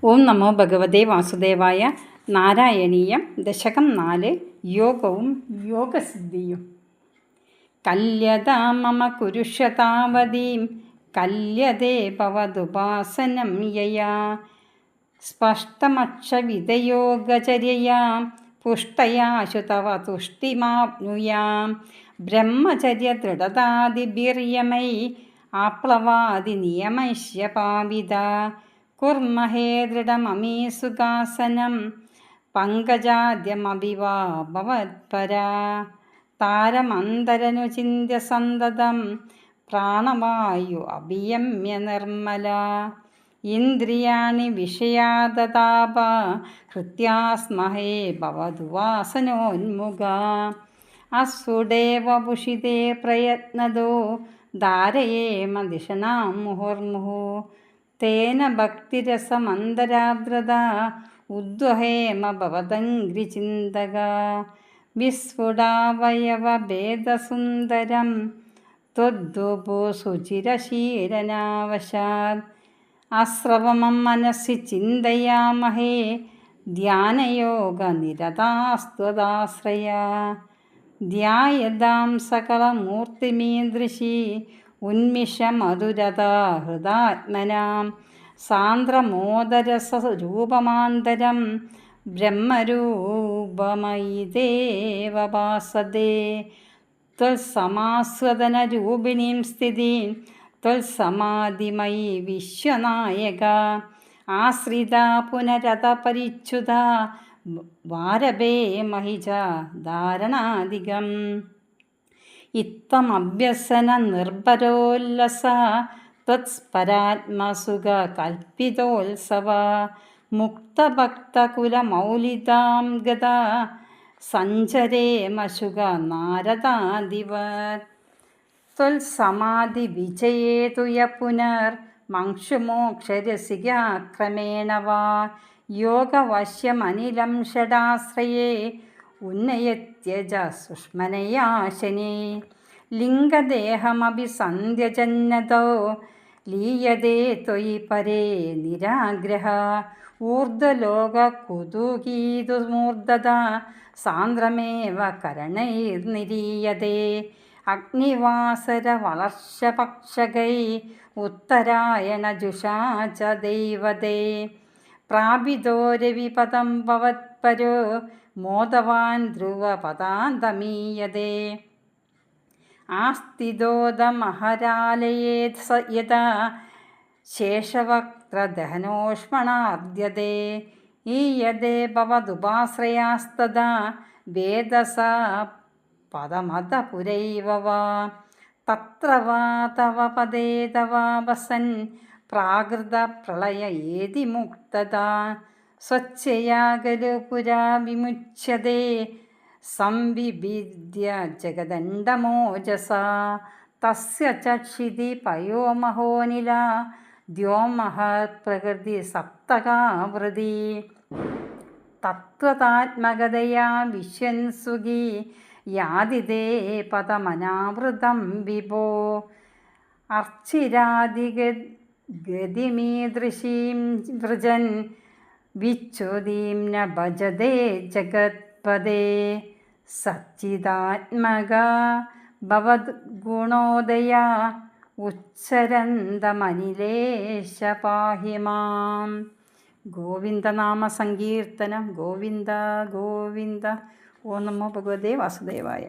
ഓം നമോ ഭഗവതേ വാസുദേവായ. നാരായണീയം ദശകം 4. യോഗവും യോഗസിദ്ധിയും. കല്യതാ മമ കുരുഷതാവതീം കല്യതേ ഭവതുപാസനം യയാ സ്പഷ്ടമക്ഷവിതയോഗചര്യയാ പുഷ്ടയാശു തവ തുഷ്ടിമാപ്നുയാം ബ്രഹ്മചര്യദൃഢതാദിഭിർയമൈ ആപ്ലവാദിനിയമൈശ്യ പാവിത കുർമഹേ ദൃഢമമീസുഖാസനം പങ്കജാദ്യമഭിവാ ഭവത്പരാ താരമന്തരനുചിന്യ സന്തതം പ്രാണവായു അഭിയമ്യ നിർമ്മല ഇന്ദ്രിയാണി വിഷയാദതാപ ഹൃത്യാസ്മഹേ ഭവതു വാസനോന്മുഖ അസുഡേവ ഭുഷിതേ പ്രയത്നദോ ധാരയേമ ദിശനാം മുഹുർമുഹു തേന ഭക്തിരസമന്തരാദ്രത ഉദ്വഹേമ ഭവതംഗ്രിചിന്തക വിസ്ഫുടാവയവഭേദസുന്ദരം ത്വദ്ദുപോ സുചിരശീലനാവശാത് ആശ്രവമം മനസ്സി ചിന്തയാമഹേ ധ്യാനയോഗനിരതാസ്ത്വദാശ്രയ ധ്യായതാം സകലമൂർത്തിമീദൃശി ഉന്മിഷമധുരതാ ഹൃദാത്മനാം സാന്ദ്രമോദരസരൂപമാന്തരം ബ്രഹ്മരൂപമയിദേവ ഭാസതേ ത്വത്സമാസ്വദനരൂപിണീം സ്ഥിതിം ത്വത്സമാധിമയി വിശ്വനായക ആശ്രിത പുനരതപരിച്യുത വാരഭേ മഹിജ ധാരണാധികം ഇത്തമഭ്യസന നിർഭരോല്ലസ ത്വത്പരാത്മസുഖ കൽപ്പിതോത്സവ മുക്തഭക്തകുലമൗലിതാം ഗത സഞ്ചരേമശുഖ നാരദാദിവത് ത്വത്സമാധി വിജയേതു യ പുനർ മംക്ഷുമോക്ഷരസികാക്രമേണ വാ യോഗവശ്യമനിലം ഷഡാശ്രയേ ഉന്നയത്യജ സുഷ്മനയാ ശനേ ലിംഗദേഹമഭിസന്ധ്യജന്നതോ ലീയതേ ത്വയി പരേ നിരാഗ്രഹ ഊർധ്വലോകകുതൂകീതുമൂർധത സാന്ദ്രമേവ കരണൈർനിരീയതേ അഗ്നിവാസരവളർഷപക്ഷകൈ ഉത്തരായണജുഷാ ച ദൈവതേ പ്രാപിതോ രവിപദം ഭവത്പരോ മോദവാൻ ധ്രുവപദാന്തമീയതേ ആസ്തിദോദമഹരാലയേ യഥാ ശേഷവക്ത്രദഹനോഷ്മണാദ്യതേ ഈയതേ ഭവതുപാശ്രയാസ്തദാ വേദസ പദമതപുരൈവ വാ തത്ര വാ തവ പദേ തവാവസൻ പ്രാകൃതപ്രളയ ഏതി മുക്തത സ്വച്ഛയാ ഖലു പുരാ വിമുച്യതേ സംവിഭിദ്യ ജഗദണ്ഡമോജസ തസ്യ ചക്ഷിതി പയോമഹോനില ദ്യോമഹത് പ്രകൃതി സപ്തകാവൃതി തത്വതാത്മകതയാ വിശ്വൻസുഖി യാതിതേ പദമനാവൃതം വിഭോ അർച്ചിരാദിഗതിമീദൃശീം വൃജൻ വിച്ഛുതീം ന ഭജതേ ജഗത്പദേ സച്ചിദാത്മക ഭവദ്ഗുണോദയാ ഉച്ചരന്തമനിലേശ പാഹി മാം. ഗോവിന്ദനാമ സങ്കീർത്തനം. ഗോവിന്ദ ഗോവിന്ദ. ഓം നമോ ഭഗവതേ വാസുദേവായ.